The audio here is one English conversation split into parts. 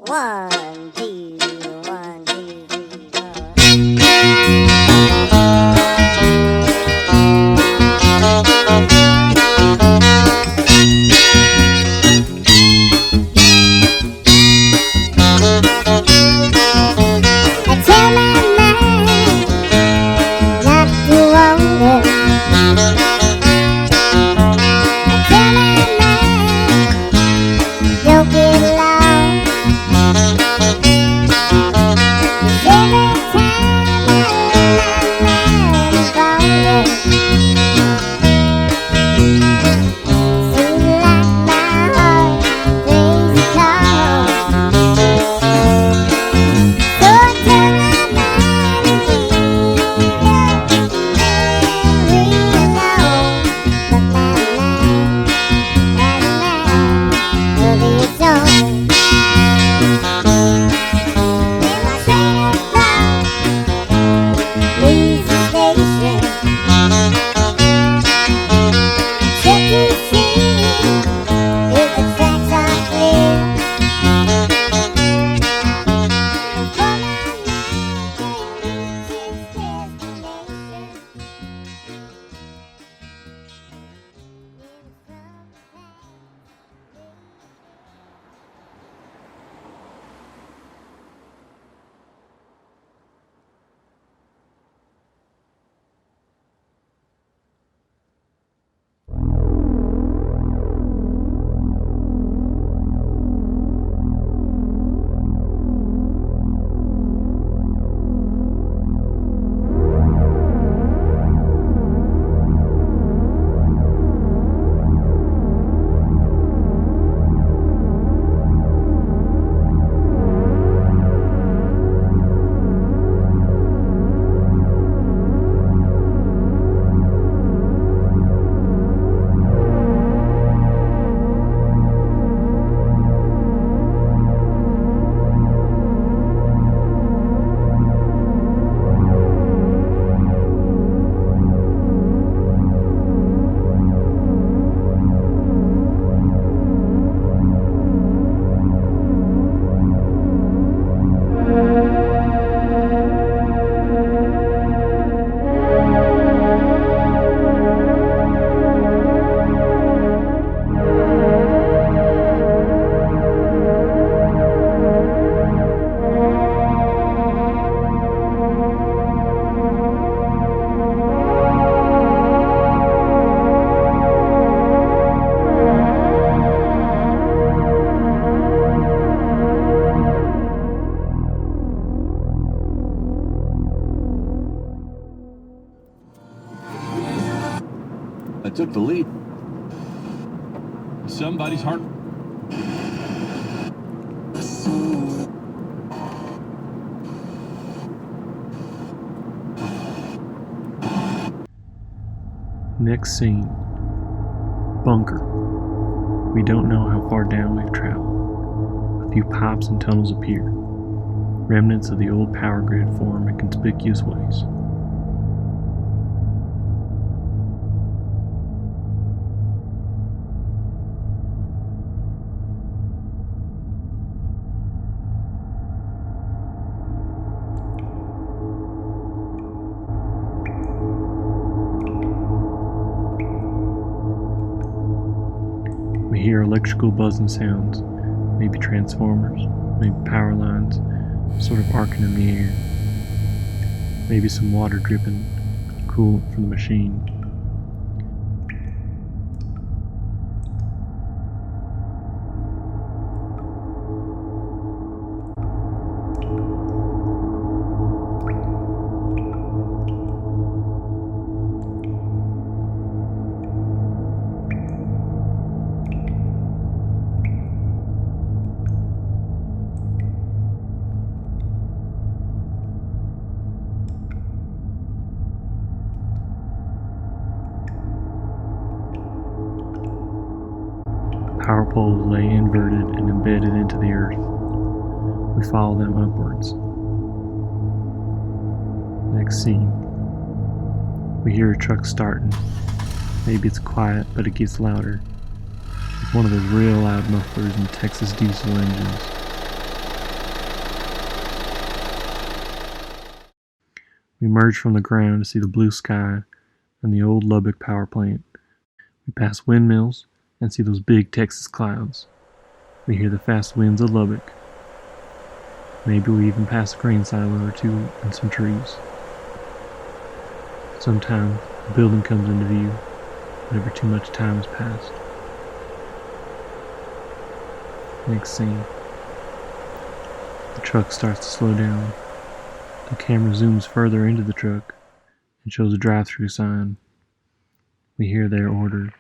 1, 2, 1, 2, 3, 4. I tell my mind not to wonder. I tell my mind don't get lost. 'Cause every time I let my mind wander, seems like my heart plays a call. So I tell my mind to leave alone. But my mind has a mind of its own. When my train of thought leaves the station, check to see if the tracks are clear. Before my mind can reach its destination. I took the lead. Somebody's heart. Next scene. Bunker. We don't know how far down we've traveled. A few pipes and tunnels appear. Remnants of the old power grid form in conspicuous ways. We hear electrical buzzing sounds, maybe transformers, maybe power lines, sort of arcing in the air. Maybe some water dripping, coolant from the machine. Power poles lay inverted and embedded into the earth. We follow them upwards. Next scene. We hear a truck starting. Maybe it's quiet, but it gets louder. It's one of those real loud mufflers in Texas diesel engines. We emerge from the ground to see the blue sky and the old Lubbock power plant. We pass windmills and see those big Texas clouds. We hear the fast winds of Lubbock. Maybe we even pass a grain silo or two and some trees. Sometime a building comes into view whenever too much time has passed. Next scene. The truck starts to slow down. The camera zooms further into the truck and shows a drive-through sign. We hear their order.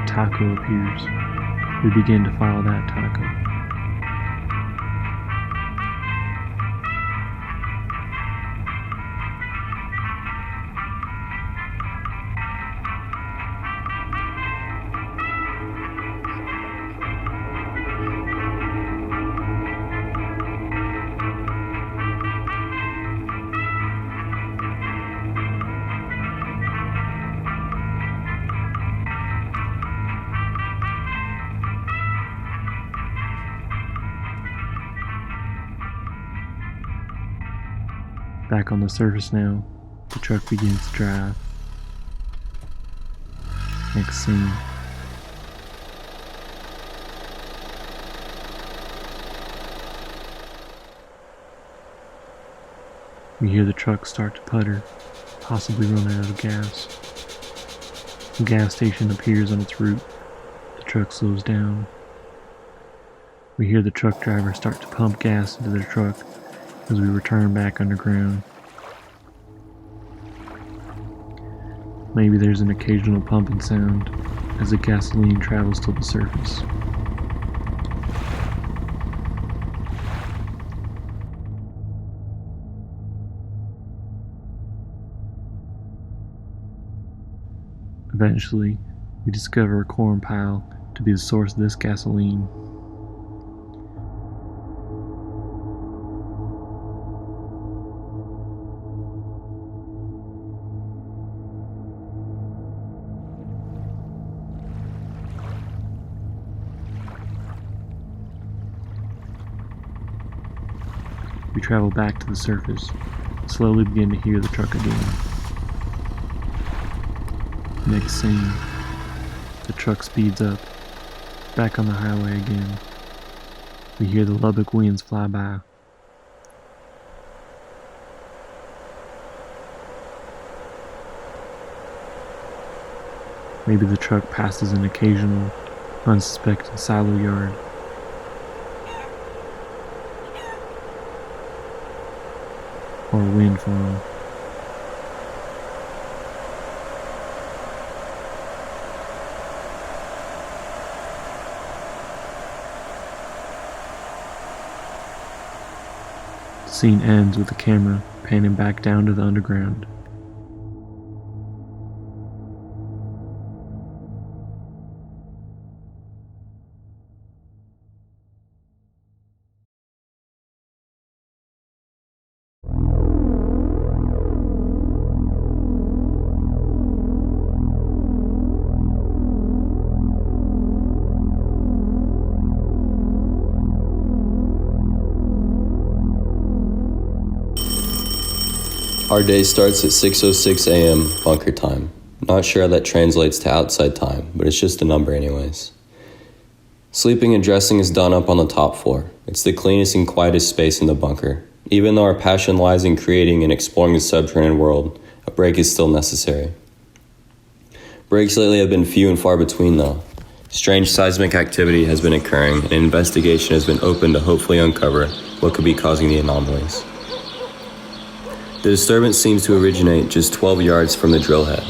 Taco appears. We begin to follow that taco. Back on the surface now, the truck begins to drive. Next scene. We hear the truck start to putter, possibly run out of gas. A gas station appears on its route. The truck slows down. We hear the truck driver start to pump gas into their truck as we return back underground. Maybe there's an occasional pumping sound as the gasoline travels to the surface. Eventually, we discover a corn pile to be the source of this gasoline. We travel back to the surface, and slowly begin to hear the truck again. Next scene, the truck speeds up, back on the highway again. We hear the Lubbock winds fly by. Maybe the truck passes an occasional, unsuspected silo yard. Or a wind farm. The scene ends with the camera panning back down to the underground. Our day starts at 6:06 a.m. bunker time. Not sure how that translates to outside time, but it's just a number anyways. Sleeping and dressing is done up on the top floor. It's the cleanest and quietest space in the bunker. Even though our passion lies in creating and exploring the subterranean world, a break is still necessary. Breaks lately have been few and far between though. Strange seismic activity has been occurring and an investigation has been opened to hopefully uncover what could be causing the anomalies. The disturbance seems to originate just 12 yards from the drill head.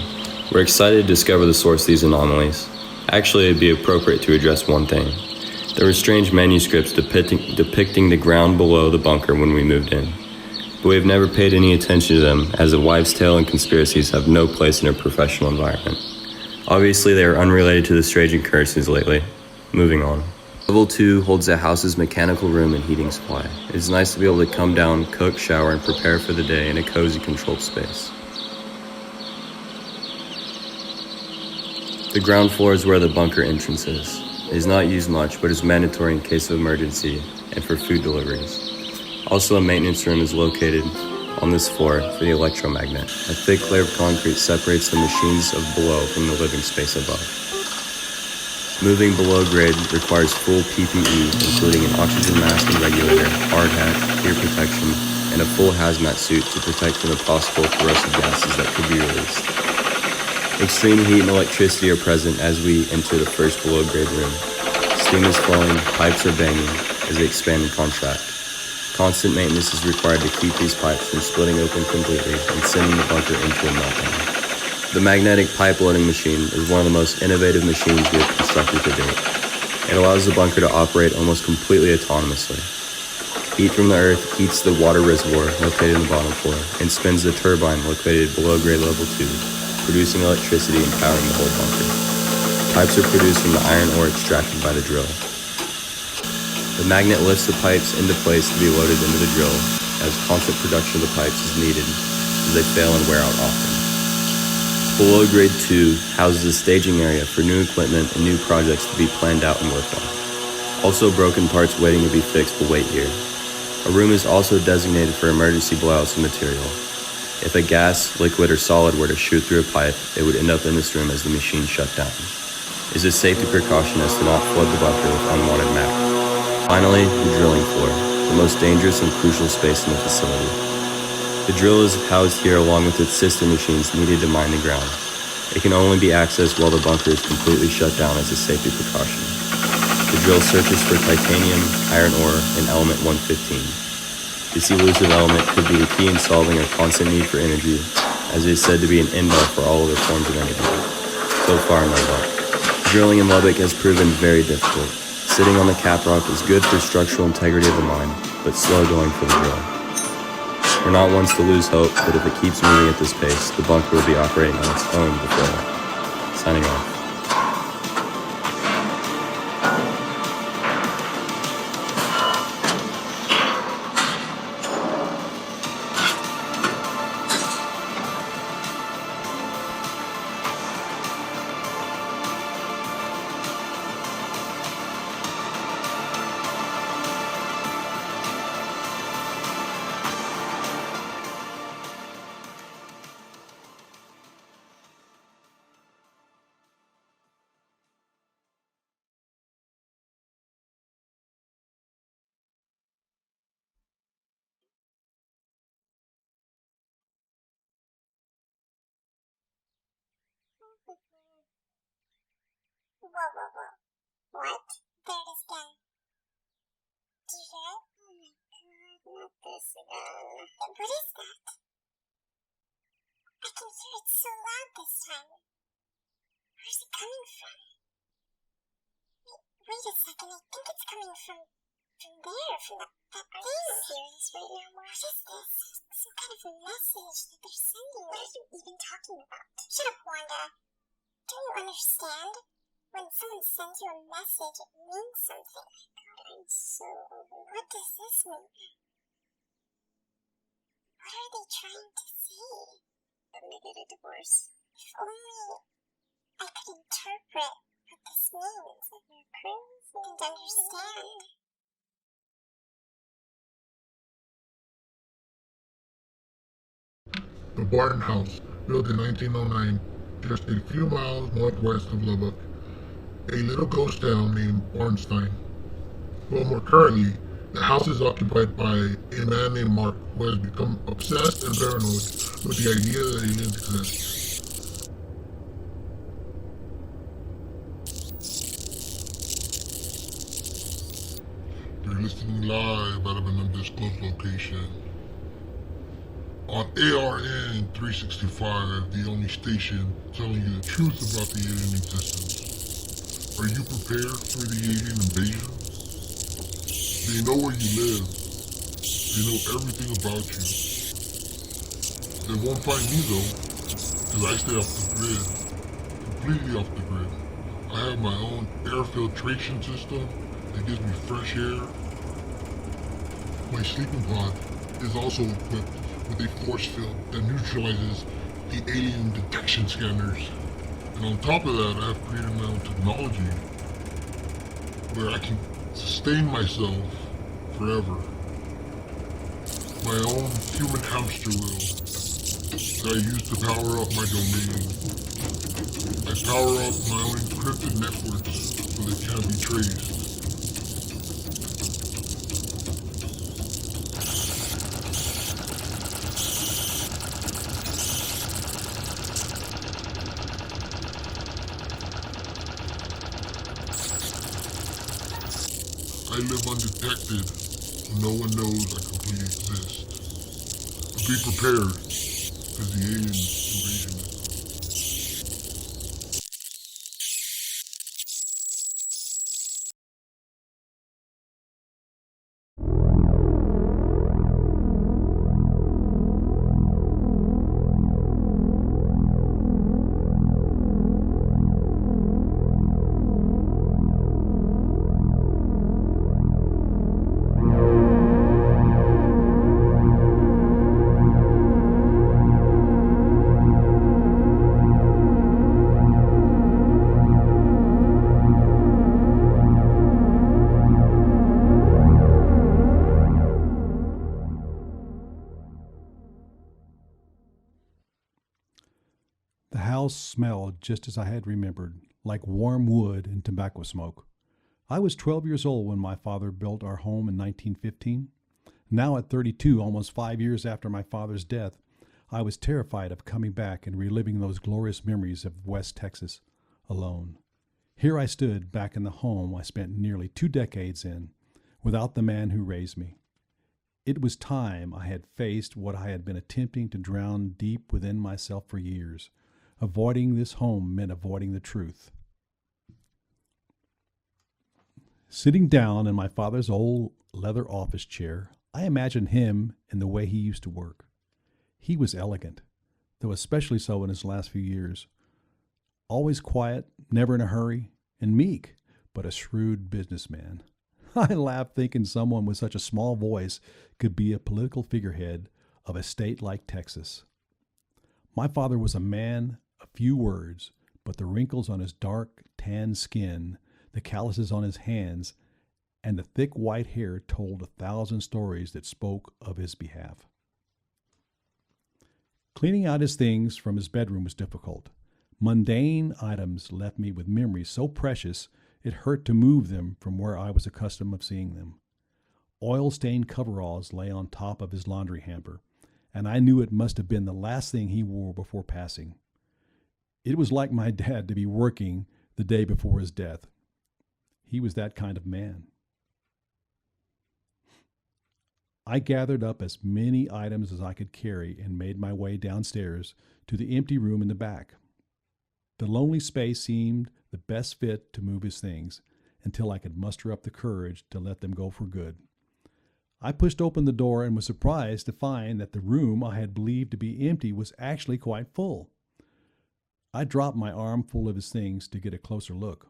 We're excited to discover the source of these anomalies. Actually, it'd be appropriate to address one thing. There were strange manuscripts depicting the ground below the bunker when we moved in, but we have never paid any attention to them as a wives' tale and conspiracies have no place in a professional environment. Obviously, they are unrelated to the strange occurrences lately. Moving on. Level 2 holds the house's mechanical room and heating supply. It is nice to be able to come down, cook, shower, and prepare for the day in a cozy, controlled space. The ground floor is where the bunker entrance is. It is not used much, but is mandatory in case of emergency and for food deliveries. Also, a maintenance room is located on this floor for the electromagnet. A thick layer of concrete separates the machines of below from the living space above. Moving below grade requires full PPE, including an oxygen mask and regulator, hard hat, ear protection, and a full hazmat suit to protect from the possible corrosive gases that could be released. Extreme heat and electricity are present as we enter the first below grade room. Steam is flowing, pipes are banging as they expand and contract. Constant maintenance is required to keep these pipes from splitting open completely and sending the bunker into a meltdown. The magnetic pipe loading machine is one of the most innovative machines we have constructed to date. It allows the bunker to operate almost completely autonomously. Heat from the earth heats the water reservoir located in the bottom floor and spins the turbine located below grade level 2, producing electricity and powering the whole bunker. Pipes are produced from the iron ore extracted by the drill. The magnet lifts the pipes into place to be loaded into the drill, as constant production of the pipes is needed as they fail and wear out often. Below grade 2 houses a staging area for new equipment and new projects to be planned out and worked on. Also, broken parts waiting to be fixed will wait here. A room is also designated for emergency blowouts of material. If a gas, liquid, or solid were to shoot through a pipe, it would end up in this room as the machine shut down. It is a safety precaution as to not flood the bunker with unwanted matter. Finally, the drilling floor, the most dangerous and crucial space in the facility. The drill is housed here along with its sister machines needed to mine the ground. It can only be accessed while the bunker is completely shut down as a safety precaution. The drill searches for titanium, iron ore, and element 115. This elusive element could be the key in solving our constant need for energy, as it is said to be an end-all for all other forms of energy. So far, no luck. Drilling in Lubbock has proven very difficult. Sitting on the cap rock is good for structural integrity of the mine, but slow going for the drill. We're not ones to lose hope, but if it keeps moving at this pace, the bunker will be operating on its own before. Signing off. Whoa, whoa, whoa. What? There it is again. Do you hear it? Oh my god, not this again. What is that? I can hear it so loud this time. Where's it coming from? Wait a second, I think it's coming from there, from that thing series right now. What is this? Some kind of a message that they're sending. What are you even talking about? Shut up, Wanda. Don't you understand? When someone sends you a message, it means something. God, I'm so... What does this mean? What are they trying to say? That they get a divorce. If only I could interpret what this means. Like you're crazy and understand. The Barton House, built in 1909, just a few miles northwest of Lubbock. A little ghost town named Ornstein. Well, more currently, the house is occupied by a man named Mark, who has become obsessed and paranoid with the idea that aliens exist. You're listening live out of an undisclosed location. On ARN 365, the only station telling you the truth about the alien existence. Are you prepared for the alien invasion? They know where you live. They know everything about you. They won't find me though, because I stay off the grid. Completely off the grid. I have my own air filtration system that gives me fresh air. My sleeping pod is also equipped with a force field that neutralizes the alien detection scanners. And on top of that, I have created my own technology where I can sustain myself forever. My own human hamster wheel that I use to power up my domain. I power up my own encrypted networks so they can't be traced. I live undetected, so no one knows I completely exist. But be prepared, because the alien invasion is. The house smelled just as I had remembered, like warm wood and tobacco smoke. I was 12 years old when my father built our home in 1915. Now at 32, almost 5 years after my father's death, I was terrified of coming back and reliving those glorious memories of West Texas alone. Here I stood back in the home I spent nearly 2 decades in, without the man who raised me. It was time I had faced what I had been attempting to drown deep within myself for years. Avoiding this home meant avoiding the truth. Sitting down in my father's old leather office chair, I imagined him and the way he used to work. He was elegant, though especially so in his last few years. Always quiet, never in a hurry, and meek, but a shrewd businessman. I laughed thinking someone with such a small voice could be a political figurehead of a state like Texas. My father was a man of few words, but the wrinkles on his dark, tan skin, the calluses on his hands, and the thick white hair told 1,000 stories that spoke of his behalf. Cleaning out his things from his bedroom was difficult. Mundane items left me with memories so precious it hurt to move them from where I was accustomed of seeing them. Oil-stained coveralls lay on top of his laundry hamper, and I knew it must have been the last thing he wore before passing. It was like my dad to be working the day before his death. He was that kind of man. I gathered up as many items as I could carry and made my way downstairs to the empty room in the back. The lonely space seemed the best fit to move his things until I could muster up the courage to let them go for good. I pushed open the door and was surprised to find that the room I had believed to be empty was actually quite full. I dropped my armful of his things to get a closer look.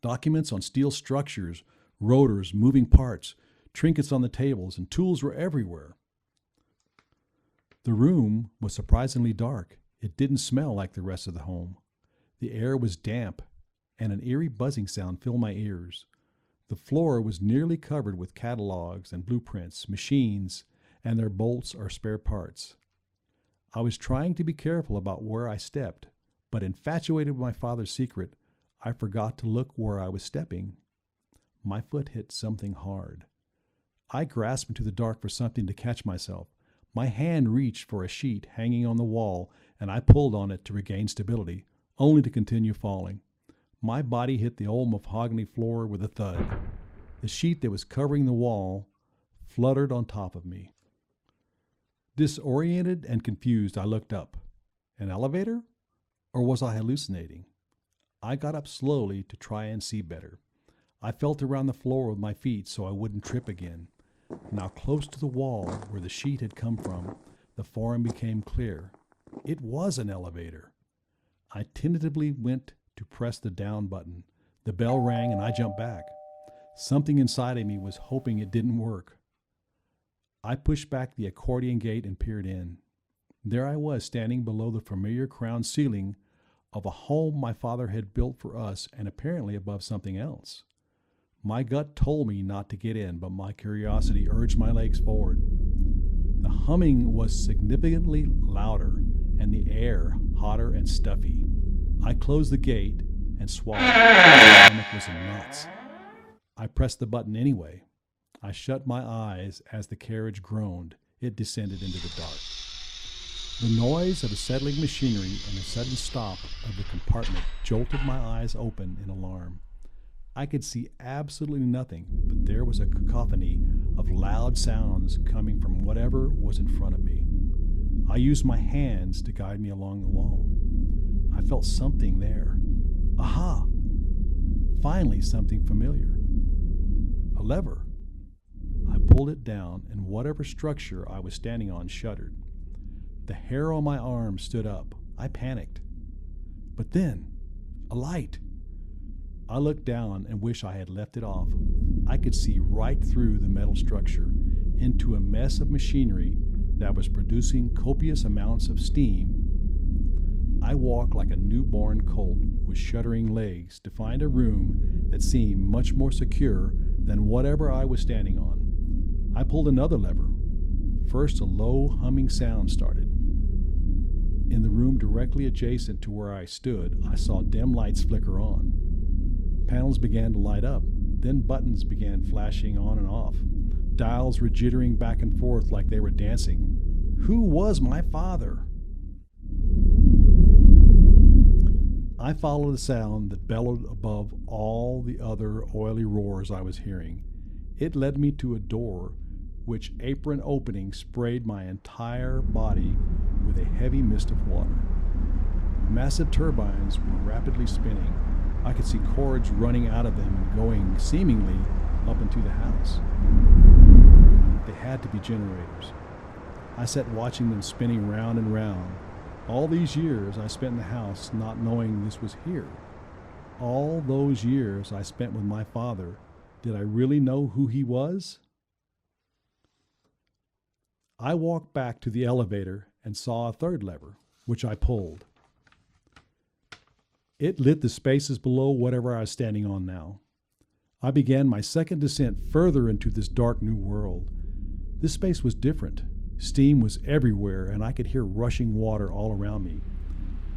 Documents on steel structures, rotors, moving parts, trinkets on the tables, and tools were everywhere. The room was surprisingly dark. It didn't smell like the rest of the home. The air was damp, and an eerie buzzing sound filled my ears. The floor was nearly covered with catalogs and blueprints, machines, and their bolts or spare parts. I was trying to be careful about where I stepped, but infatuated with my father's secret, I forgot to look where I was stepping. My foot hit something hard. I grasped into the dark for something to catch myself. My hand reached for a sheet hanging on the wall, and I pulled on it to regain stability, only to continue falling. My body hit the old mahogany floor with a thud. The sheet that was covering the wall fluttered on top of me. Disoriented and confused, I looked up. An elevator? Or was I hallucinating? I got up slowly to try and see better. I felt around the floor with my feet so I wouldn't trip again. Now close to the wall where the sheet had come from, the form became clear. It was an elevator. I tentatively went to press the down button. The bell rang and I jumped back. Something inside of me was hoping it didn't work. I pushed back the accordion gate and peered in. There I was, standing below the familiar crown ceiling of a home my father had built for us, and apparently above something else. My gut told me not to get in, but my curiosity urged my legs forward. The humming was significantly louder, and the air hotter and stuffy. I closed the gate and swallowed. My stomach was in knots. I pressed the button anyway. I shut my eyes as the carriage groaned. It descended into the dark. The noise of settling machinery and the sudden stop of the compartment jolted my eyes open in alarm. I could see absolutely nothing, but there was a cacophony of loud sounds coming from whatever was in front of me. I used my hands to guide me along the wall. I felt something there. Aha! Finally, something familiar. A lever. I pulled it down, and whatever structure I was standing on shuddered. The hair on my arm stood up. I panicked. But then, a light. I looked down and wish I had left it off. I could see right through the metal structure into a mess of machinery that was producing copious amounts of steam. I walked like a newborn colt with shuddering legs to find a room that seemed much more secure than whatever I was standing on. I pulled another lever. First, a low humming sound started. In the room directly adjacent to where I stood, I saw dim lights flicker on. Panels began to light up. Then buttons began flashing on and off. Dials were jittering back and forth like they were dancing. Who was my father? I followed the sound that bellowed above all the other oily roars I was hearing. It led me to a door which apron opening sprayed my entire body with a heavy mist of water. Massive turbines were rapidly spinning. I could see cords running out of them and going seemingly up into the house. They had to be generators. I sat watching them spinning round and round. All these years I spent in the house not knowing this was here. All those years I spent with my father, did I really know who he was? I walked back to the elevator and saw a third lever, which I pulled. It lit the spaces below whatever I was standing on now. I began my second descent further into this dark new world. This space was different. Steam was everywhere, and I could hear rushing water all around me.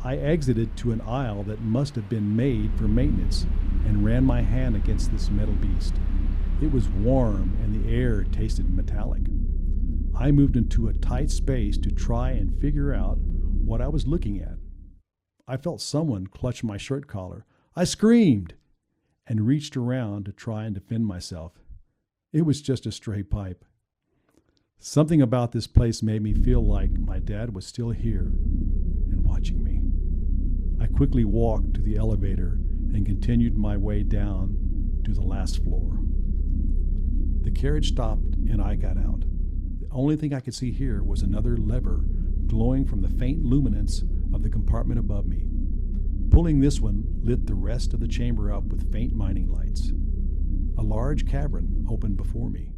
I exited to an aisle that must have been made for maintenance and ran my hand against this metal beast. It was warm, and the air tasted metallic. I moved into a tight space to try and figure out what I was looking at. I felt someone clutch my shirt collar. I screamed and reached around to try and defend myself. It was just a stray pipe. Something about this place made me feel like my dad was still here and watching me. I quickly walked to the elevator and continued my way down to the last floor. The carriage stopped and I got out. The only thing I could see here was another lever glowing from the faint luminance of the compartment above me. Pulling this one lit the rest of the chamber up with faint mining lights. A large cavern opened before me.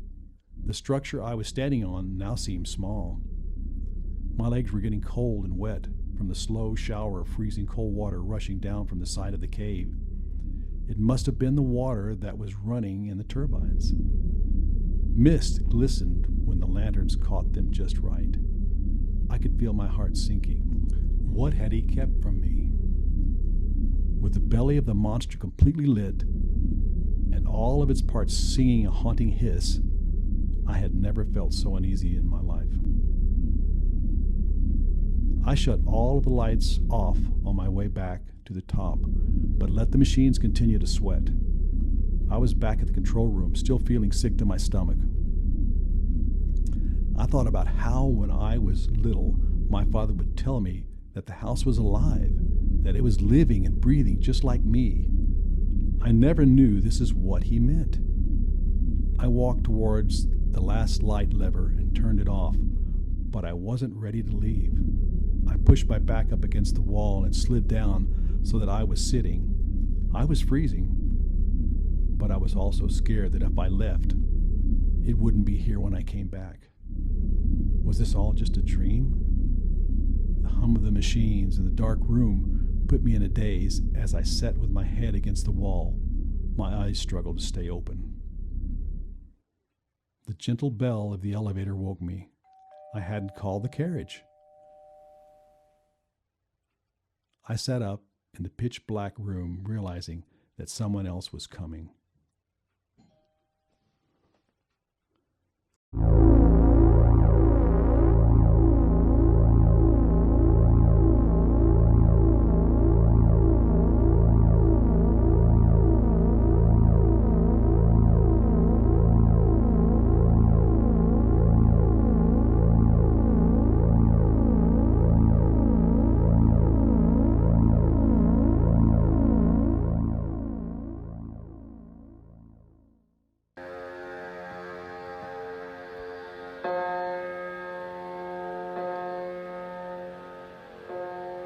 The structure I was standing on now seemed small. My legs were getting cold and wet from the slow shower of freezing cold water rushing down from the side of the cave. It must have been the water that was running in the turbines. Mist glistened when the lanterns caught them just right. I could feel my heart sinking. What had he kept from me? With the belly of the monster completely lit and all of its parts singing a haunting hiss, I had never felt so uneasy in my life. I shut all of the lights off on my way back to the top, but let the machines continue to sweat. I was back at the control room, still feeling sick to my stomach. I thought about how, when I was little, my father would tell me that the house was alive, that it was living and breathing just like me. I never knew this is what he meant. I walked towards the last light lever and turned it off, but I wasn't ready to leave. I pushed my back up against the wall and slid down so that I was sitting. I was freezing. but I was also scared that if I left, it wouldn't be here when I came back. Was this all just a dream? The hum of the machines in the dark room put me in a daze as I sat with my head against the wall. My eyes struggled to stay open. The gentle bell of the elevator woke me. I hadn't called the carriage. I sat up in the pitch-black room, realizing that someone else was coming.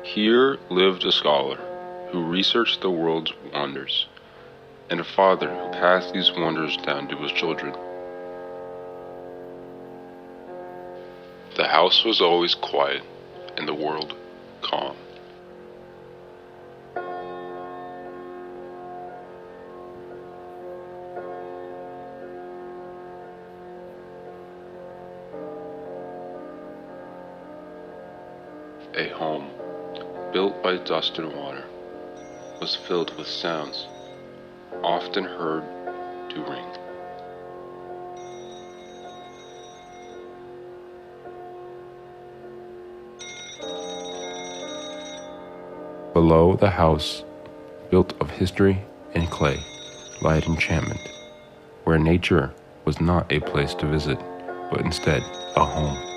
Here lived a scholar who researched the world's wonders, and a father who passed these wonders down to his children. The house was always quiet, and the world calm. A home built by dust and water was filled with sounds often heard to ring. Below the house, built of history and clay, lied enchantment, where nature was not a place to visit, but instead a home.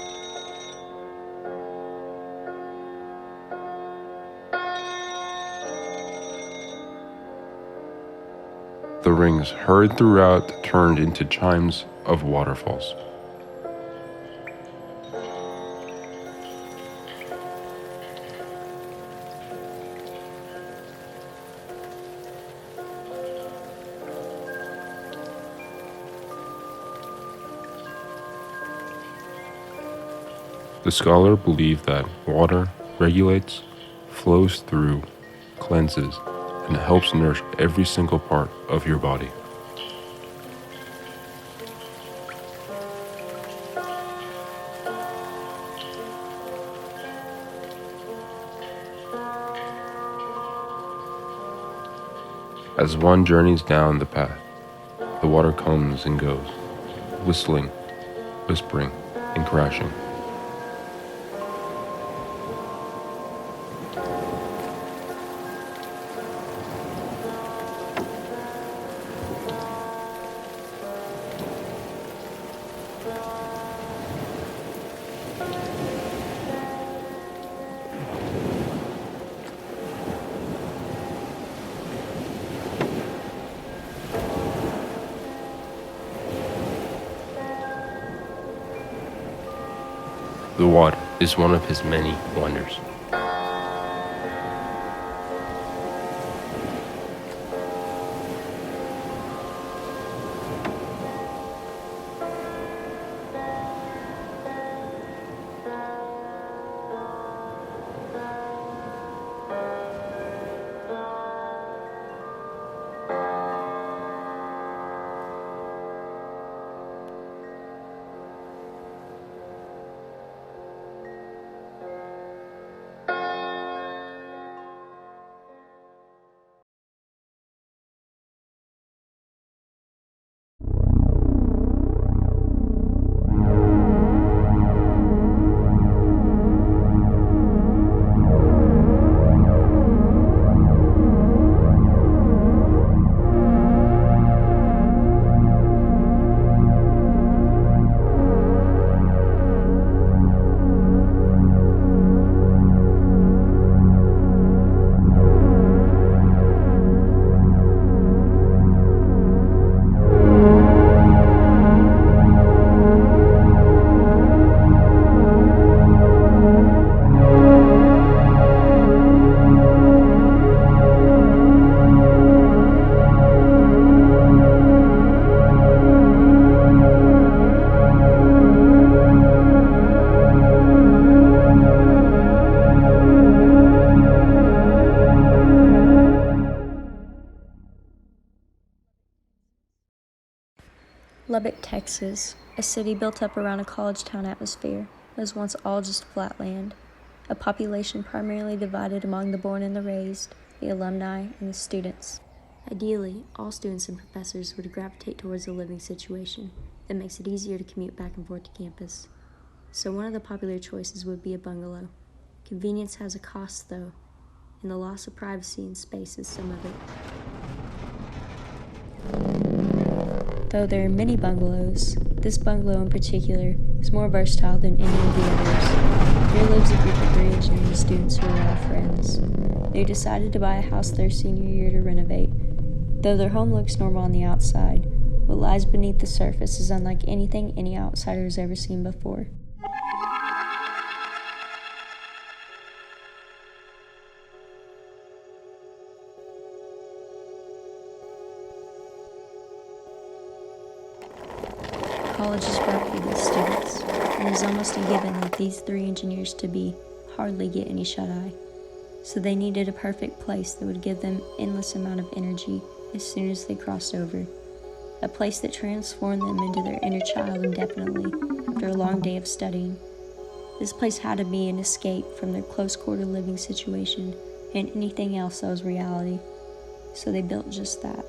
The rings heard throughout turned into chimes of waterfalls. The scholar believed that water regulates, flows through, cleanses, and helps nourish every single part of your body. As one journeys down the path, the water comes and goes, whistling, whispering, and crashing. The water is one of his many wonders. Lubbock, Texas, a city built up around a college town atmosphere, was once all just flat land, a population primarily divided among the born and the raised, the alumni, and the students. Ideally, all students and professors would gravitate towards a living situation that makes it easier to commute back and forth to campus. So one of the popular choices would be a bungalow. Convenience has a cost, though, and the loss of privacy and space is some of it. Though there are many bungalows, this bungalow in particular is more versatile than any of the others. Here lives a group of 3 engineering students who are all friends. They decided to buy a house their senior year to renovate. Though their home looks normal on the outside, what lies beneath the surface is unlike anything any outsider has ever seen before. College is rough for these students, and it is almost a given that these 3 engineers to be hardly get any shut-eye. So they needed a perfect place that would give them endless amount of energy as soon as they crossed over. A place that transformed them into their inner child indefinitely after a long day of studying. This place had to be an escape from their close-quarter living situation and anything else that was reality. So they built just that.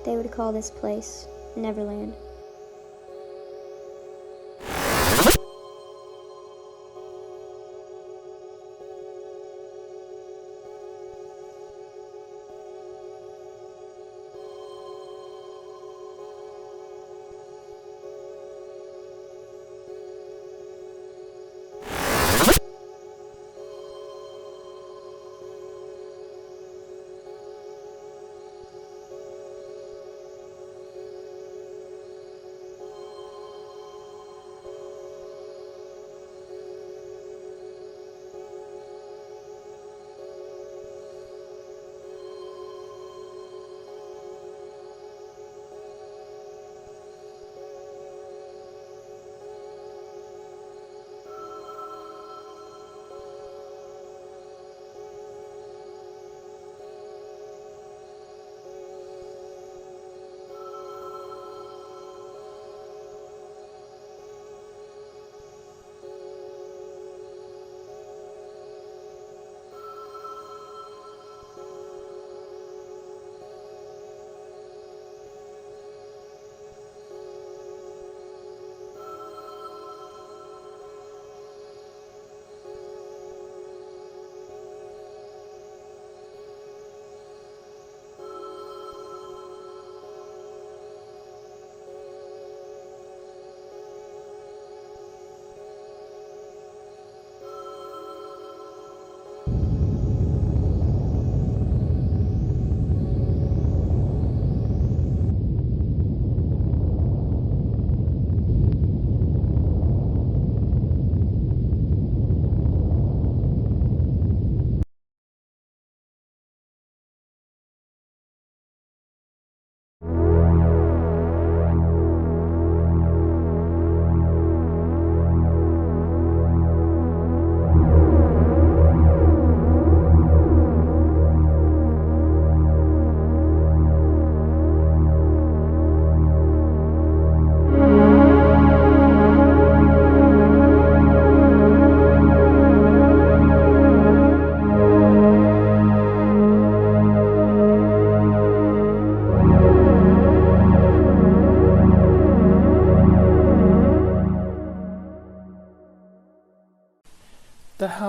They would call this place Neverland.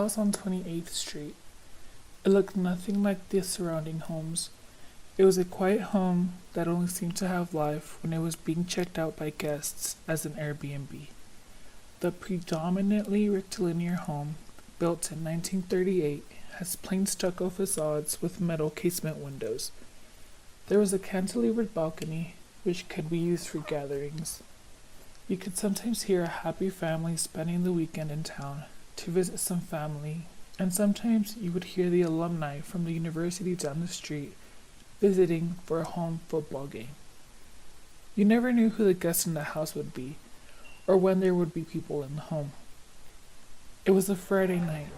house on 28th Street. It looked nothing like the surrounding homes. It was a quiet home that only seemed to have life when it was being checked out by guests as an Airbnb. The predominantly rectilinear home, built in 1938, has plain stucco facades with metal casement windows. There was a cantilevered balcony, which could be used for gatherings. You could sometimes hear a happy family spending the weekend in town to visit some family, and sometimes you would hear the alumni from the university down the street visiting for a home football game. You never knew who the guests in the house would be, or when there would be people in the home. It was a Friday night.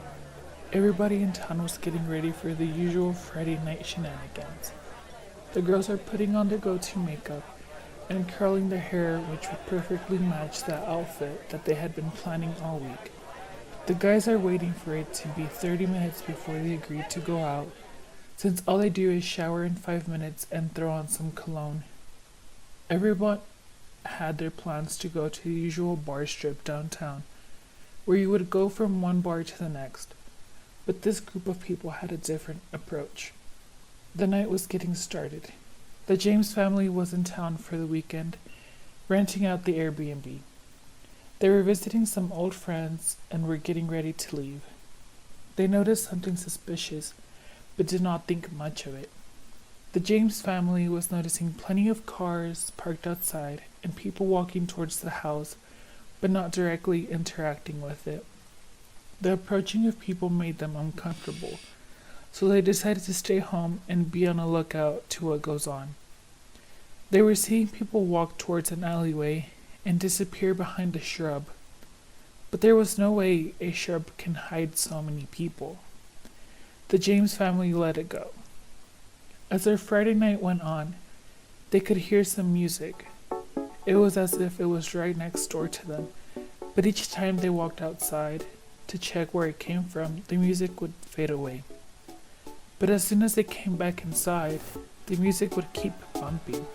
Everybody in town was getting ready for the usual Friday night shenanigans. The girls are putting on their go-to makeup and curling their hair, which would perfectly match that outfit that they had been planning all week. The guys are waiting for it to be 30 minutes before they agree to go out, since all they do is shower in 5 minutes and throw on some cologne. Everyone had their plans to go to the usual bar strip downtown, where you would go from one bar to the next, but this group of people had a different approach. The night was getting started. The James family was in town for the weekend, renting out the Airbnb. They were visiting some old friends and were getting ready to leave. They noticed something suspicious, but did not think much of it. The James family was noticing plenty of cars parked outside and people walking towards the house, but not directly interacting with it. The approaching of people made them uncomfortable, so they decided to stay home and be on the lookout to what goes on. They were seeing people walk towards an alleyway and disappear behind a shrub, but there was no way a shrub can hide so many people. The James family let it go. As their Friday night went on, they could hear some music. It was as if it was right next door to them, but each time they walked outside to check where it came from, the music would fade away. But as soon as they came back inside, the music would keep bumping.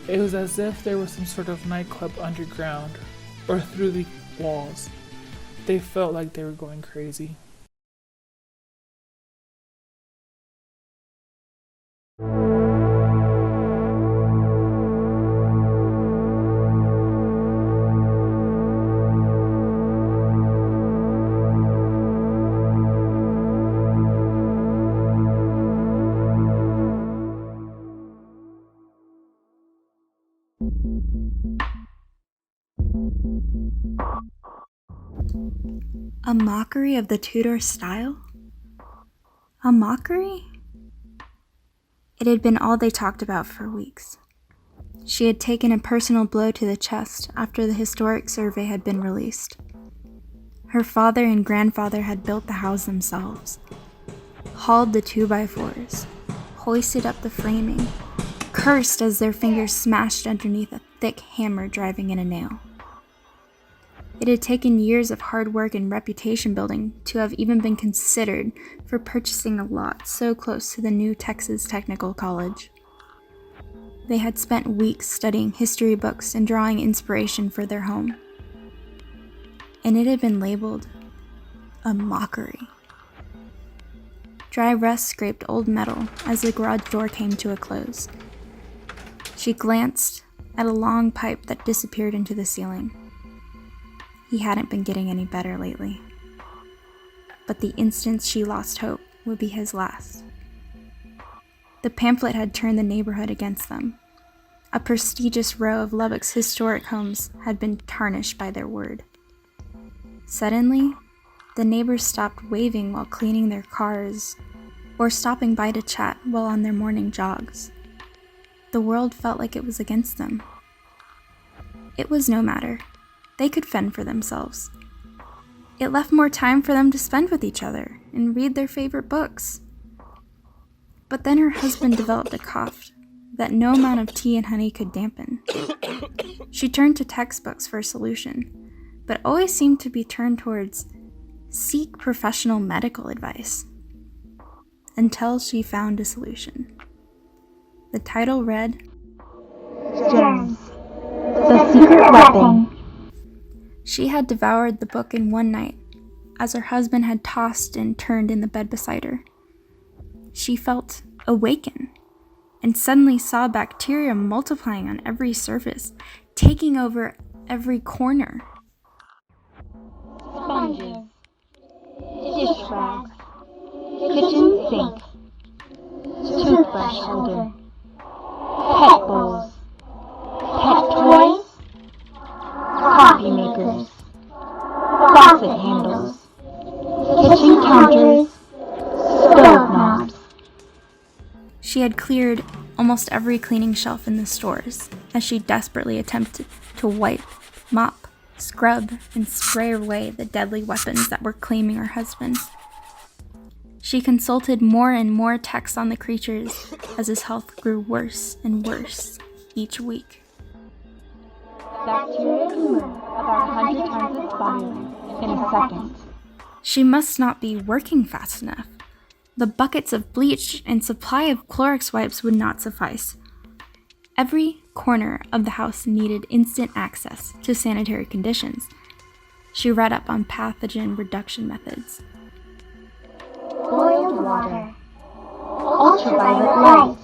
It was as if there was some sort of nightclub underground, or through the walls. They felt like they were going crazy. A mockery of the Tudor style? A mockery? It had been all they talked about for weeks. She had taken a personal blow to the chest after the historic survey had been released. Her father and grandfather had built the house themselves, hauled the 2x4s, hoisted up the framing, cursed as their fingers smashed underneath a thick hammer driving in a nail. It had taken years of hard work and reputation building to have even been considered for purchasing a lot so close to the new Texas Technical College. They had spent weeks studying history books and drawing inspiration for their home. And it had been labeled a mockery. Dry rust scraped old metal as the garage door came to a close. She glanced at a long pipe that disappeared into the ceiling. He hadn't been getting any better lately. But the instant she lost hope would be his last. The pamphlet had turned the neighborhood against them. A prestigious row of Lubbock's historic homes had been tarnished by their word. Suddenly, the neighbors stopped waving while cleaning their cars or stopping by to chat while on their morning jogs. The world felt like it was against them. It was no matter. They could fend for themselves. It left more time for them to spend with each other and read their favorite books. But then her husband developed a cough that no amount of tea and honey could dampen. She turned to textbooks for a solution, but always seemed to be turned towards seek professional medical advice. Until she found a solution. The title read, Germs. The secret weapon. She had devoured the book in one night, as her husband had tossed and turned in the bed beside her. She felt awaken, and suddenly saw bacteria multiplying on every surface, taking over every corner. Sponges. Dish rags. Kitchen sink. Toothbrush holder. Pet bowls. Pet toys. Coffee makers. Faucet handles. Kitchen counters. Stove knobs. She had cleared almost every cleaning shelf in the stores as she desperately attempted to wipe, mop, scrub, and spray away the deadly weapons that were claiming her husband. She consulted more and more texts on the creatures as his health grew worse and worse each week. Bacteria can move about 100 times its body length in a second. She must not be working fast enough. The buckets of bleach and supply of Clorox wipes would not suffice. Every corner of the house needed instant access to sanitary conditions. She read up on pathogen reduction methods. Boiled water. Ultraviolet light.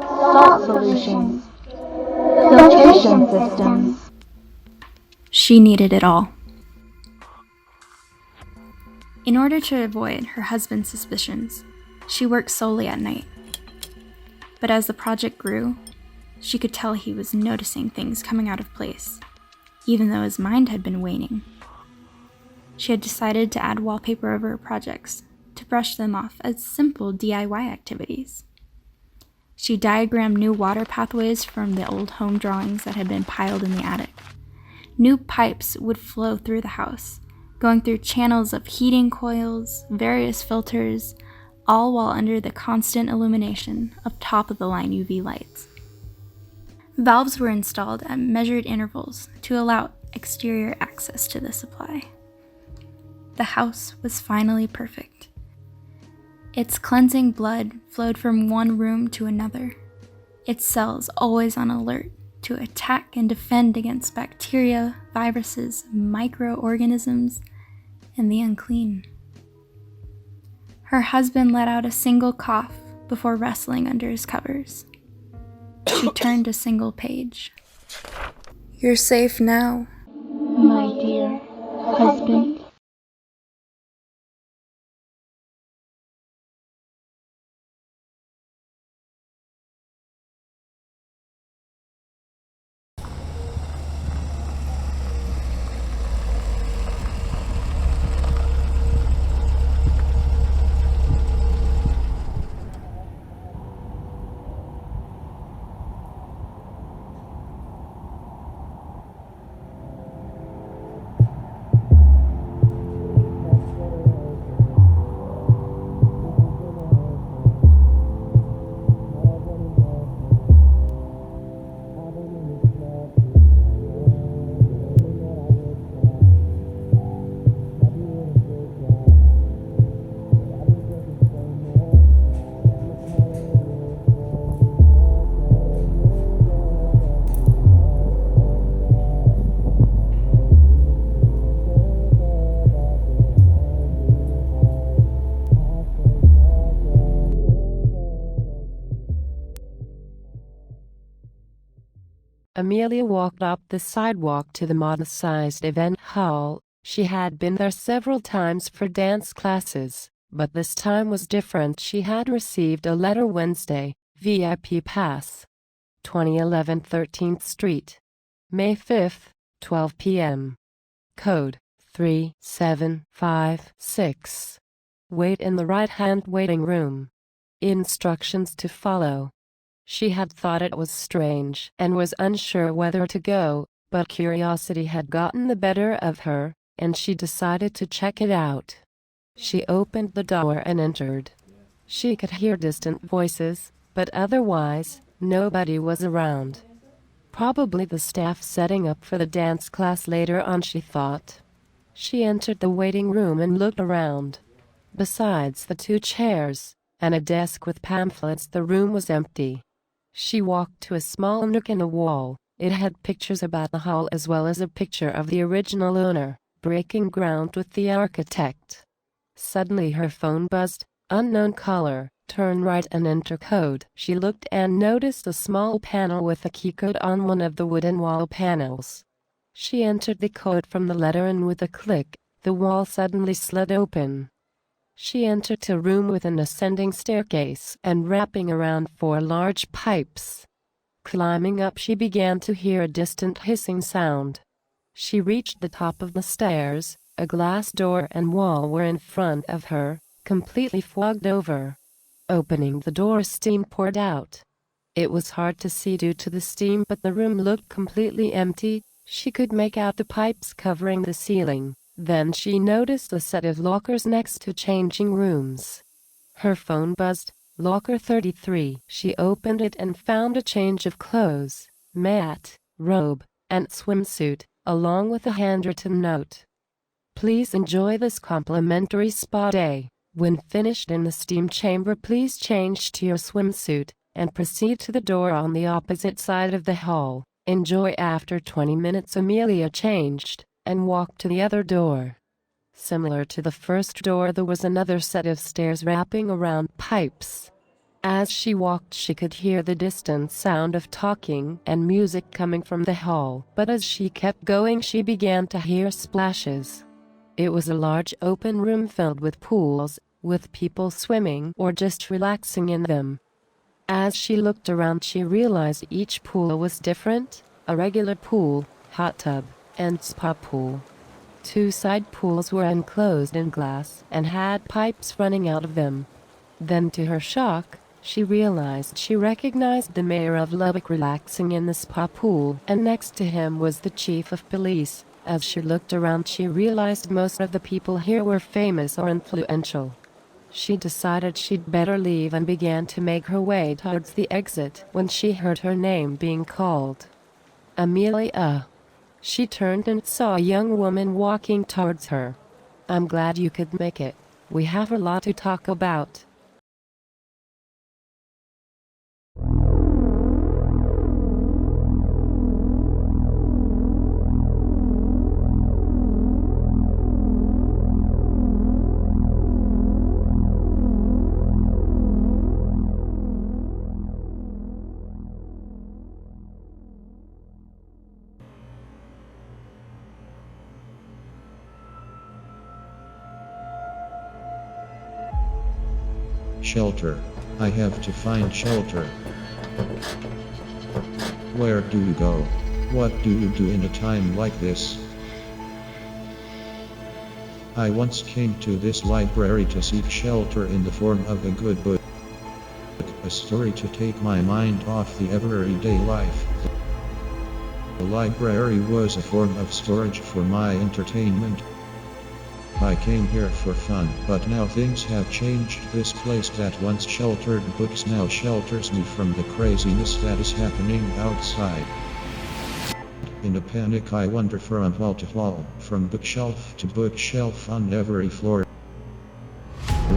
Salt solutions. Filtration systems. She needed it all. In order to avoid her husband's suspicions, she worked solely at night. But as the project grew, she could tell he was noticing things coming out of place, even though his mind had been waning. She had decided to add wallpaper over her projects, to brush them off as simple DIY activities. She diagrammed new water pathways from the old home drawings that had been piled in the attic. New pipes would flow through the house, going through channels of heating coils, various filters, all while under the constant illumination of top-of-the-line UV lights. Valves were installed at measured intervals to allow exterior access to the supply. The house was finally perfect. Its cleansing blood flowed from one room to another, its cells always on alert to attack and defend against bacteria, viruses, microorganisms, and the unclean. Her husband let out a single cough before wrestling under his covers. She turned a single page. "You're safe now, My dear husband." Amelia walked up the sidewalk to the modest-sized event hall. She had been there several times for dance classes, but this time was different. She had received a letter Wednesday, VIP pass. 2011 13th Street. May 5th, 12 p.m. Code 3756. Wait in the right-hand waiting room. Instructions to follow. She had thought it was strange and was unsure whether to go, but curiosity had gotten the better of her, and she decided to check it out. She opened the door and entered. She could hear distant voices, but otherwise, nobody was around. Probably the staff setting up for the dance class later on, she thought. She entered the waiting room and looked around. Besides the 2 chairs and a desk with pamphlets, the room was empty. She walked to a small nook in the wall. It had pictures about the hall as well as a picture of the original owner, breaking ground with the architect. Suddenly her phone buzzed. Unknown caller. Turn right and enter code. She looked and noticed a small panel with a key code on one of the wooden wall panels. She entered the code from the letter and with a click, the wall suddenly slid open. She entered a room with an ascending staircase and wrapping around 4 large pipes. Climbing up, she began to hear a distant hissing sound. She reached the top of the stairs. A glass door and wall were in front of her, completely fogged over. Opening the door, steam poured out. It was hard to see due to the steam, but the room looked completely empty. She could make out the pipes covering the ceiling. Then she noticed a set of lockers next to changing rooms. Her phone buzzed. Locker 33. She opened it and found a change of clothes, mat, robe, and swimsuit, along with a handwritten note. Please enjoy this complimentary spa day. When finished in the steam chamber, please change to your swimsuit and proceed to the door on the opposite side of the hall. Enjoy. After 20 minutes, Amelia changed and walked to the other door. Similar to the first door, there was another set of stairs wrapping around pipes. As she walked, she could hear the distant sound of talking and music coming from the hall, but as she kept going, she began to hear splashes. It was a large open room filled with pools, with people swimming or just relaxing in them. As she looked around, she realized each pool was different: a regular pool, hot tub, and spa pool. 2 side pools were enclosed in glass and had pipes running out of them. Then, to her shock, she realized she recognized the mayor of Lubbock relaxing in the spa pool, and next to him was the chief of police. As she looked around, she realized most of the people here were famous or influential. She decided she'd better leave and began to make her way towards the exit when she heard her name being called. Amelia. She turned and saw a young woman walking towards her. I'm glad you could make it. We have a lot to talk about. Shelter. I have to find shelter. Where do you go? What do you do in a time like this? I once came to this library to seek shelter in the form of a good book. A story to take my mind off the everyday life. The library was a form of storage for my entertainment. I came here for fun, but now things have changed. This place that once sheltered books now shelters me from the craziness that is happening outside. In a panic, I wander from wall to wall, from bookshelf to bookshelf on every floor,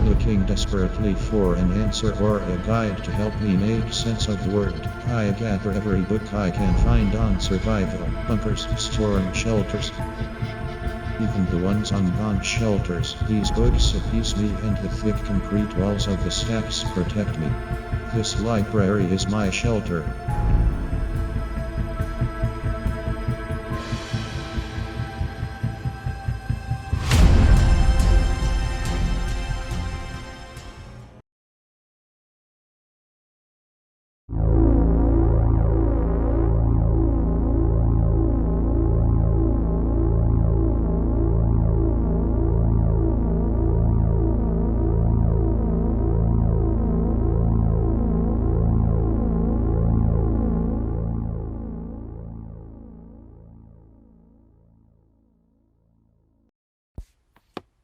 looking desperately for an answer or a guide to help me make sense of the world. I gather every book I can find on survival, bunkers, storm shelters. Even the ones on bomb shelters. These books appease me, and the thick concrete walls of the stacks protect me. This library is my shelter.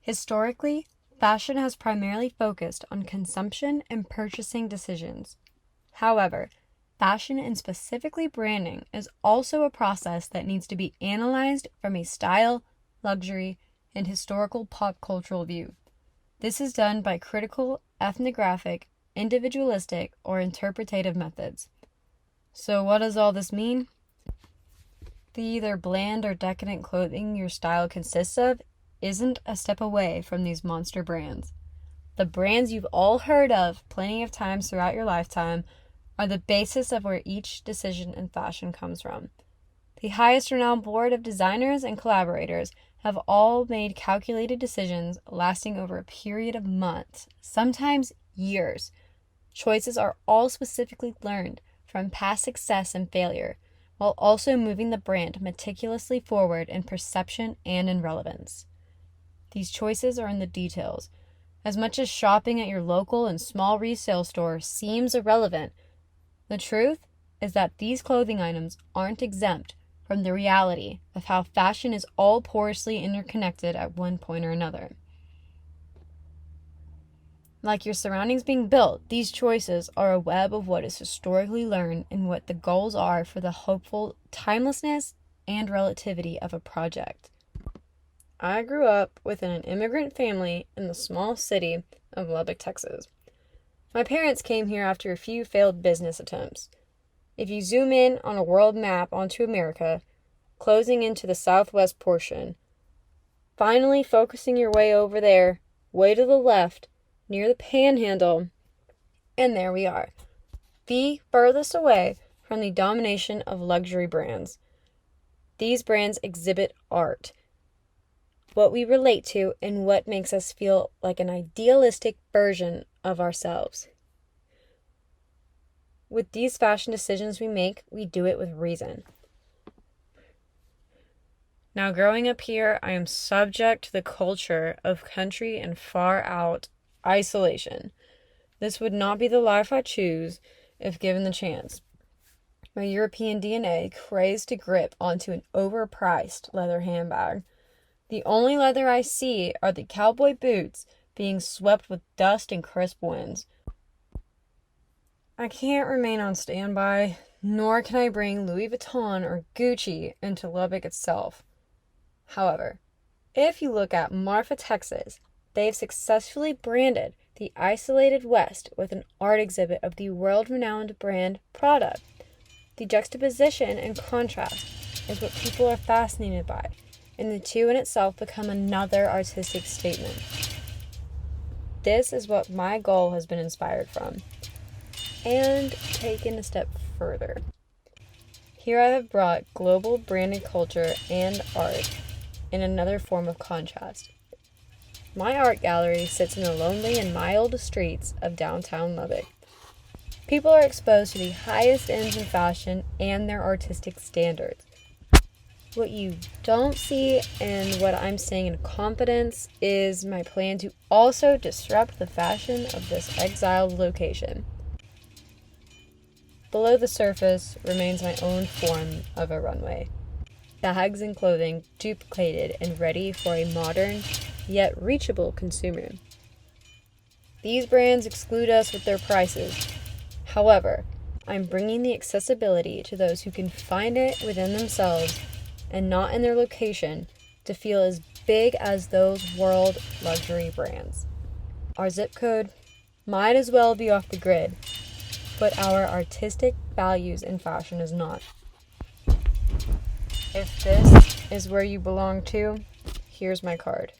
Historically, fashion has primarily focused on consumption and purchasing decisions. However, fashion and specifically branding is also a process that needs to be analyzed from a style, luxury, and historical pop cultural view. This is done by critical, ethnographic, individualistic, or interpretative methods. So what does all this mean? The either bland or decadent clothing your style consists of isn't a step away from these monster brands. The brands you've all heard of plenty of times throughout your lifetime are the basis of where each decision in fashion comes from. The highest renowned board of designers and collaborators have all made calculated decisions lasting over a period of months, sometimes years. Choices are all specifically learned from past success and failure, while also moving the brand meticulously forward in perception and in relevance. These choices are in the details. As much as shopping at your local and small resale store seems irrelevant, the truth is that these clothing items aren't exempt from the reality of how fashion is all porously interconnected at one point or another. Like your surroundings being built, these choices are a web of what is historically learned and what the goals are for the hopeful timelessness and relativity of a project. I grew up within an immigrant family in the small city of Lubbock, Texas. My parents came here after a few failed business attempts. If you zoom in on a world map onto America, closing into the southwest portion, finally focusing your way over there, way to the left, near the panhandle, and there we are, the furthest away from the domination of luxury brands. These brands exhibit art, what we relate to, and what makes us feel like an idealistic version of ourselves. With these fashion decisions we make, we do it with reason. Now, growing up here, I am subject to the culture of country and far out isolation. This would not be the life I choose if given the chance. My European DNA craves to grip onto an overpriced leather handbag. The only leather I see are the cowboy boots being swept with dust and crisp winds. I can't remain on standby, nor can I bring Louis Vuitton or Gucci into Lubbock itself. However, if you look at Marfa, Texas, they've successfully branded the isolated West with an art exhibit of the world-renowned brand Prada. The juxtaposition and contrast is what people are fascinated by, and the two in itself become another artistic statement. This is what my goal has been inspired from, and taken a step further. Here I have brought global branded culture and art in another form of contrast. My art gallery sits in the lonely and mild streets of downtown Lubbock. People are exposed to the highest ends in fashion and their artistic standards. What you don't see, and what I'm saying in confidence, is my plan to also disrupt the fashion of this exiled location. Below the surface remains my own form of a runway. Bags and clothing duplicated and ready for a modern, yet reachable consumer. These brands exclude us with their prices. However, I'm bringing the accessibility to those who can find it within themselves and not in their location to feel as big as those world luxury brands. Our zip code might as well be off the grid, but our artistic values in fashion is not. If this is where you belong to, here's my card.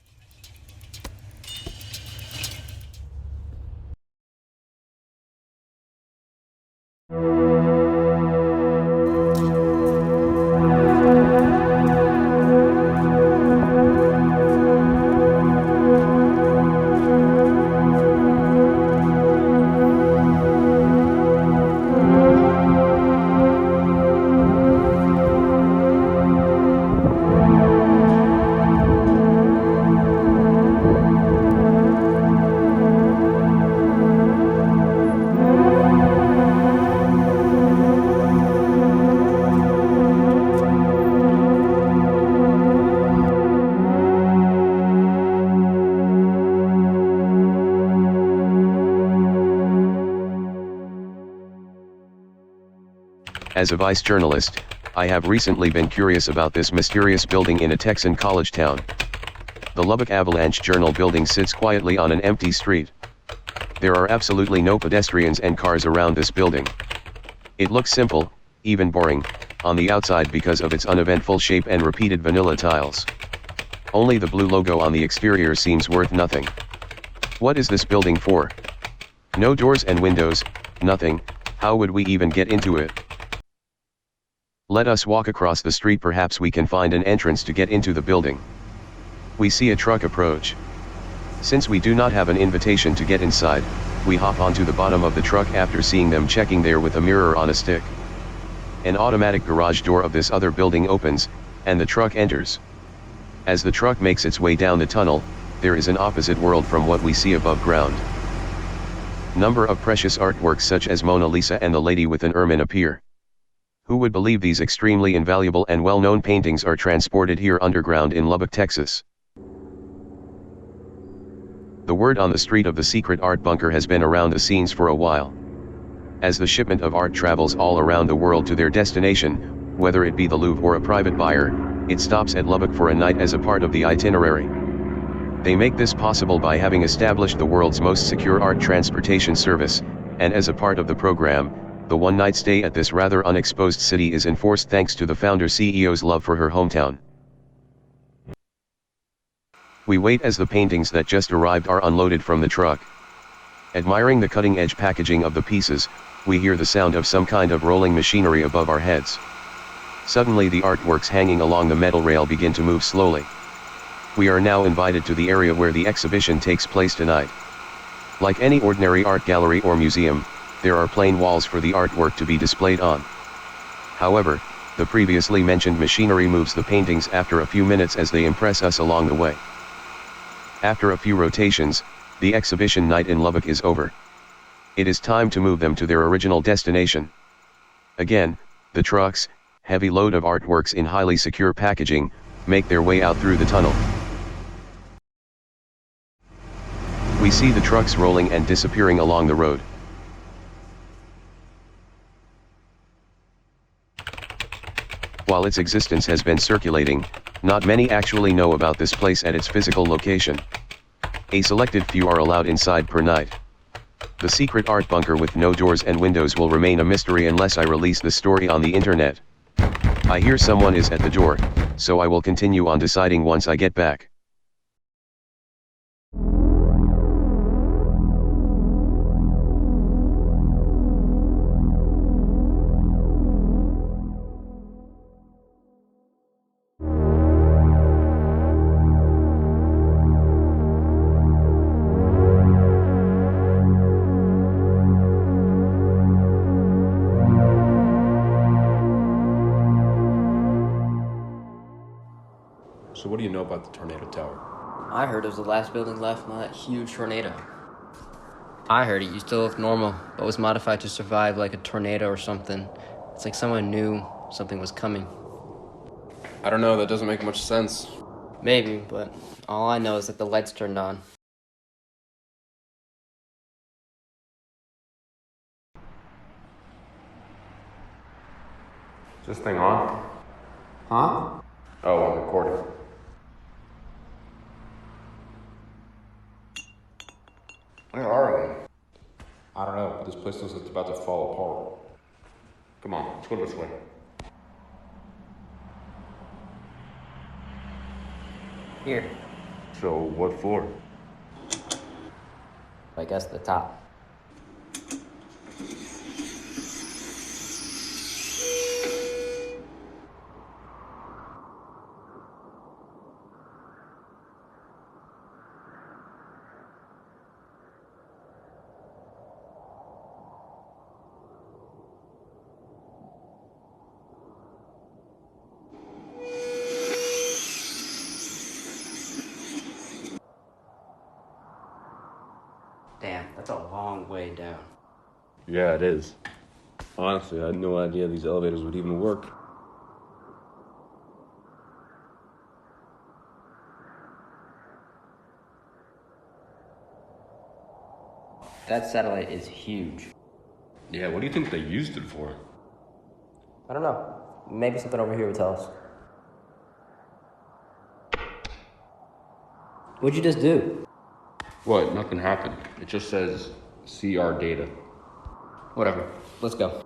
As a vice journalist, I have recently been curious about this mysterious building in a Texan college town. The Lubbock Avalanche Journal building sits quietly on an empty street. There are absolutely no pedestrians and cars around this building. It looks simple, even boring, on the outside because of its uneventful shape and repeated vanilla tiles. Only the blue logo on the exterior seems worth nothing. What is this building for? No doors and windows, nothing. How would we even get into it? Let us walk across the street, perhaps we can find an entrance to get into the building. We see a truck approach. Since we do not have an invitation to get inside, we hop onto the bottom of the truck after seeing them checking there with a mirror on a stick. An automatic garage door of this other building opens, and the truck enters. As the truck makes its way down the tunnel, there is an opposite world from what we see above ground. Number of precious artworks such as Mona Lisa and the Lady with an Ermine appear. Who would believe these extremely invaluable and well-known paintings are transported here underground in Lubbock, Texas? The word on the street of the secret art bunker has been around the scenes for a while. As the shipment of art travels all around the world to their destination, whether it be the Louvre or a private buyer, it stops at Lubbock for a night as a part of the itinerary. They make this possible by having established the world's most secure art transportation service, and as a part of the program, the one-night stay at this rather unexposed city is enforced thanks to the founder CEO's love for her hometown. We wait as the paintings that just arrived are unloaded from the truck. Admiring the cutting-edge packaging of the pieces, we hear the sound of some kind of rolling machinery above our heads. Suddenly the artworks hanging along the metal rail begin to move slowly. We are now invited to the area where the exhibition takes place tonight. Like any ordinary art gallery or museum, there are plain walls for the artwork to be displayed on. However, the previously mentioned machinery moves the paintings after a few minutes as they impress us along the way. After a few rotations, the exhibition night in Lubbock is over. It is time to move them to their original destination. Again, the trucks, heavy load of artworks in highly secure packaging, make their way out through the tunnel. We see the trucks rolling and disappearing along the road. While its existence has been circulating, not many actually know about this place at its physical location. A selected few are allowed inside per night. The secret art bunker with no doors and windows will remain a mystery unless I release the story on the internet. I hear someone is at the door, so I will continue on deciding once I get back. So what do you know about the tornado tower? I heard it was the last building left from that huge tornado. I heard it used to look normal, but was modified to survive like a tornado or something. It's like someone knew something was coming. I don't know, that doesn't make much sense. Maybe, but all I know is that the lights turned on. Is this thing on? Huh? Oh, I'm recording. Where are we? I don't know, but this place looks like it's about to fall apart. Come on, let's go this way. Here. So, what for? I guess the top. Damn, that's a long way down. Yeah, it is. Honestly, I had no idea these elevators would even work. That satellite is huge. Yeah, what do you think they used it for? I don't know. Maybe something over here would tell us. What'd you just do? What? Nothing happened. It just says, see our data. Whatever. Let's go.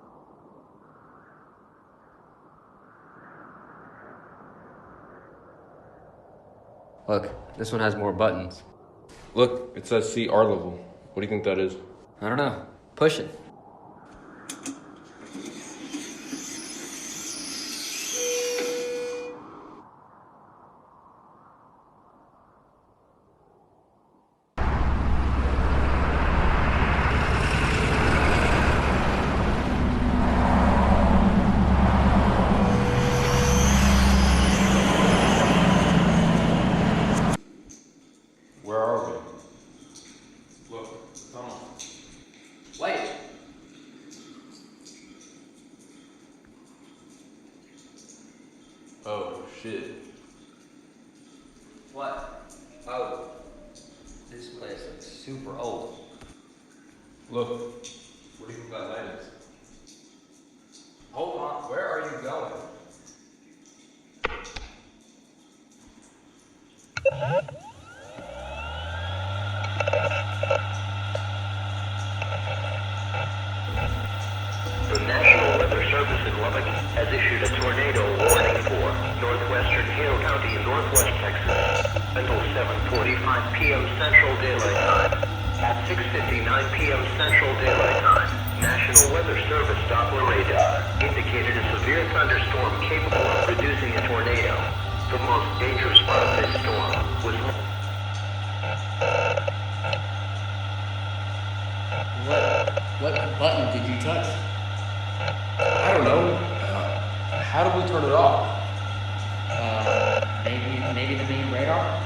Look, this one has more buttons. Look, it says see our level. What do you think that is? I don't know. Push it. Where are we? Look, come on. Wait. Oh, shit. What? Oh. This place looks super old. Look, what do you think that light is? Hold on. Where are you going? The National Weather Service in Lubbock has issued a tornado warning for northwestern Hale County in northwest Texas until 7:45 p.m. Central Daylight Time. At 6:59 p.m. Central Daylight Time, National Weather Service Doppler radar indicated a severe thunderstorm capable of producing a tornado. The most dangerous part of this storm was... What button did you touch? I don't know. How do we turn it off? Maybe the main radar?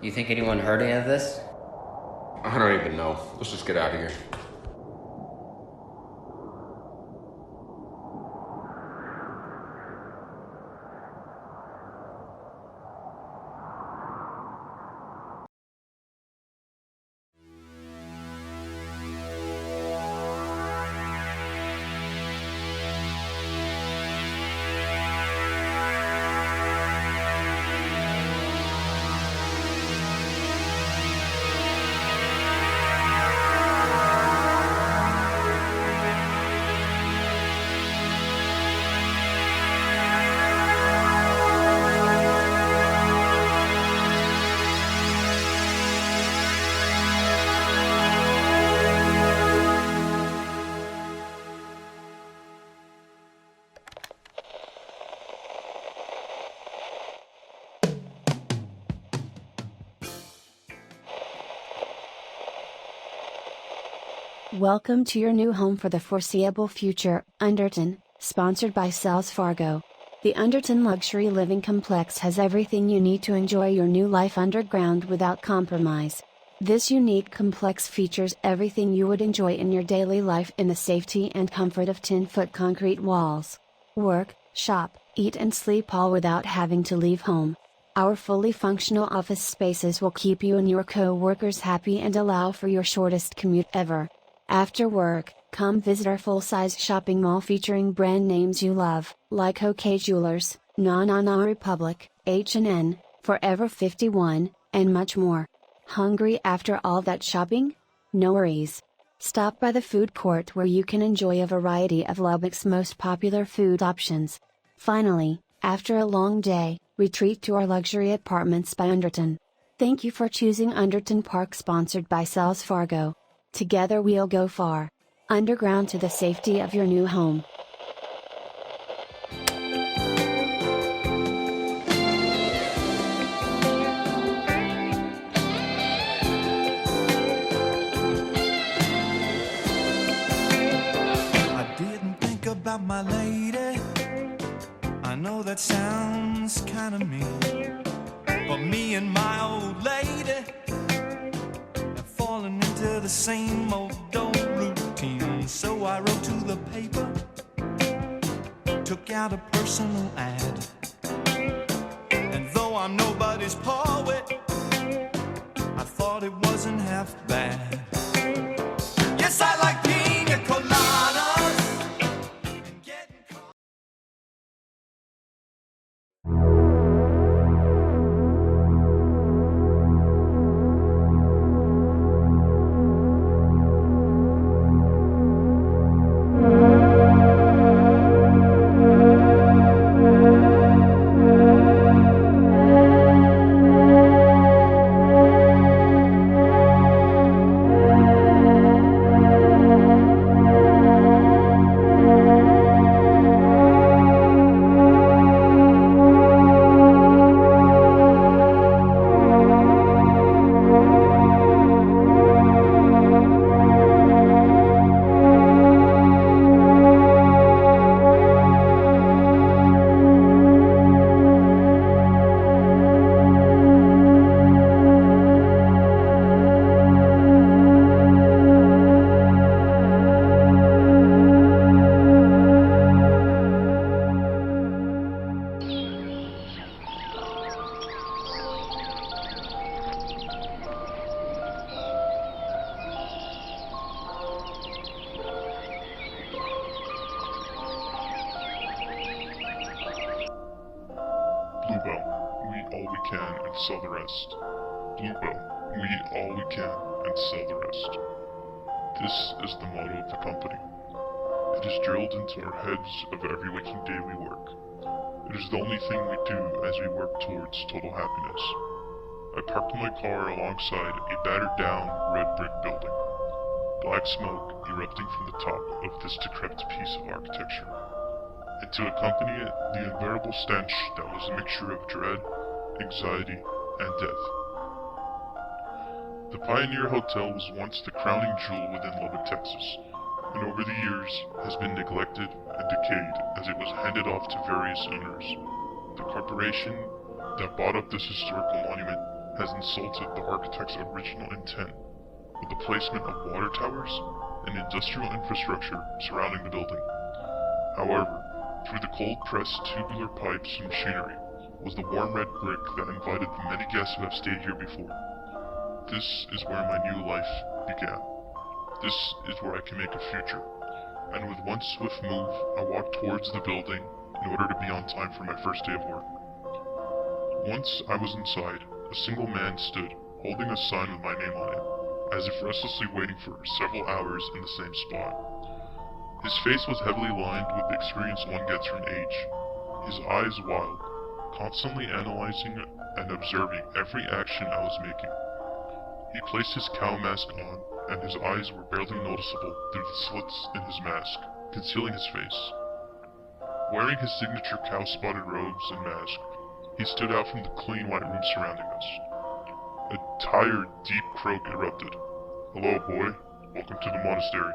You think anyone heard any of this? I don't even know. Let's just get out of here. Welcome to your new home for the foreseeable future, Underton, sponsored by Wells Fargo. The Underton Luxury Living Complex has everything you need to enjoy your new life underground without compromise. This unique complex features everything you would enjoy in your daily life in the safety and comfort of 10-foot concrete walls. Work, shop, eat and sleep all without having to leave home. Our fully functional office spaces will keep you and your co-workers happy and allow for your shortest commute ever. After work, come visit our full-size shopping mall featuring brand names you love, like OK Jewelers, Na Republic, H&N, Forever 51, and much more. Hungry after all that shopping? No worries. Stop by the food court where you can enjoy a variety of Lubbock's most popular food options. Finally, after a long day, retreat to our luxury apartments by Underton. Thank you for choosing Underton Park, sponsored by Wells Fargo. Together we'll go far. underground to the safety of your new home. I didn't think about my lady. I know that sounds kind of mean, but me and my old lady have fallen into the same old routine. So I wrote to the paper, took out a personal ad, and though I'm nobody's poet, I thought it wasn't half bad. Yes, I like pina coladas. Bluebell, we eat all we can and sell the rest. Bluebell, we eat all we can and sell the rest. This is the motto of the company. It is drilled into our heads of every waking day we work. It is the only thing we do as we work towards total happiness. I parked my car alongside a battered down red brick building. Black smoke erupting from the top of this decrepit piece of architecture. And to accompany it, the unbearable stench that was a mixture of dread, anxiety, and death. The Pioneer Hotel was once the crowning jewel within Lubbock, Texas, and over the years has been neglected and decayed as it was handed off to various owners. The corporation that bought up this historical monument has insulted the architect's original intent with the placement of water towers and industrial infrastructure surrounding the building. However, through the cold-pressed tubular pipes and machinery was the warm red brick that invited the many guests who have stayed here before. This is where my new life began. This is where I can make a future. And with one swift move, I walked towards the building in order to be on time for my first day of work. Once I was inside, a single man stood, holding a sign with my name on it, as if restlessly waiting for several hours in the same spot. His face was heavily lined with the experience one gets from age, his eyes wild, constantly analyzing and observing every action I was making. He placed his cow mask on, and his eyes were barely noticeable through the slits in his mask, concealing his face. Wearing his signature cow-spotted robes and mask, he stood out from the clean white room surrounding us. A tired, deep croak erupted. "Hello, boy. Welcome to the monastery."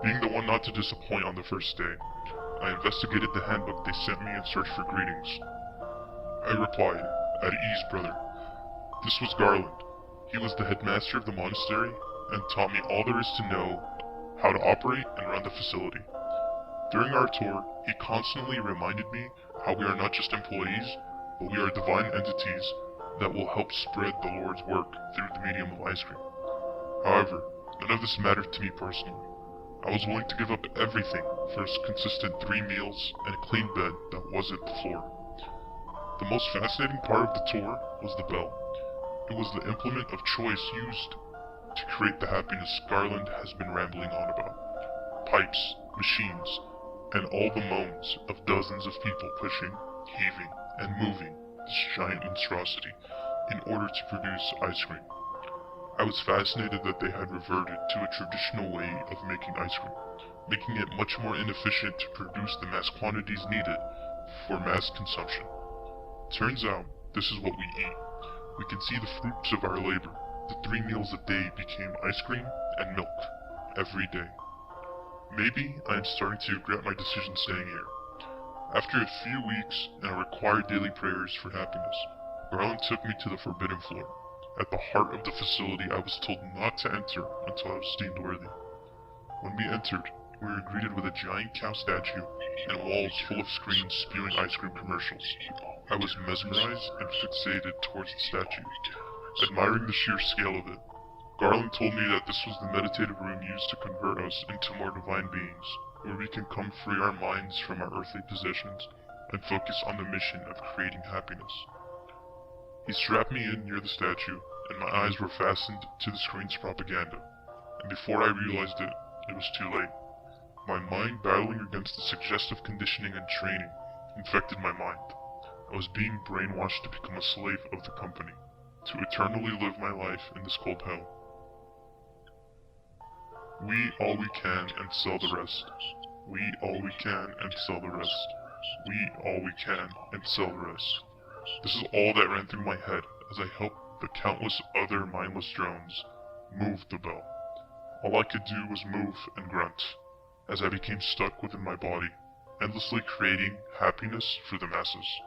Being the one not to disappoint on the first day, I investigated the handbook they sent me and searched for greetings. I replied, "At ease, brother." This was Garland. He was the headmaster of the monastery and taught me all there is to know how to operate and run the facility. During our tour, he constantly reminded me how we are not just employees, but we are divine entities that will help spread the Lord's work through the medium of ice cream. However, none of this mattered to me personally. I was willing to give up everything for a consistent 3 meals and a clean bed that wasn't the floor. The most fascinating part of the tour was the bell. It was the implement of choice used to create the happiness Garland has been rambling on about. Pipes, machines, and all the moans of dozens of people pushing, heaving, and moving this giant monstrosity in order to produce ice cream. I was fascinated that they had reverted to a traditional way of making ice cream, making it much more inefficient to produce the mass quantities needed for mass consumption. Turns out, this is what we eat. We can see the fruits of our labor. The 3 meals a day became ice cream and milk every day. Maybe I am starting to regret my decision staying here. After a few weeks and a required daily prayers for happiness, Garland took me to the forbidden floor. At the heart of the facility, I was told not to enter until I was deemed worthy. When we entered, we were greeted with a giant cow statue and walls full of screens spewing ice cream commercials. I was mesmerized and fixated towards the statue, admiring the sheer scale of it. Garland told me that this was the meditative room used to convert us into more divine beings, where we can come free our minds from our earthly possessions and focus on the mission of creating happiness. He strapped me in near the statue, and my eyes were fastened to the screen's propaganda, and before I realized it, it was too late. My mind battling against the suggestive conditioning and training infected my mind. I was being brainwashed to become a slave of the company, to eternally live my life in this cold hell. We all we can and sell the rest. We all we can and sell the rest. We all we can and sell the rest. This is all that ran through my head as I helped the countless other mindless drones move the bell. All I could do was move and grunt as I became stuck within my body, endlessly creating happiness for the masses.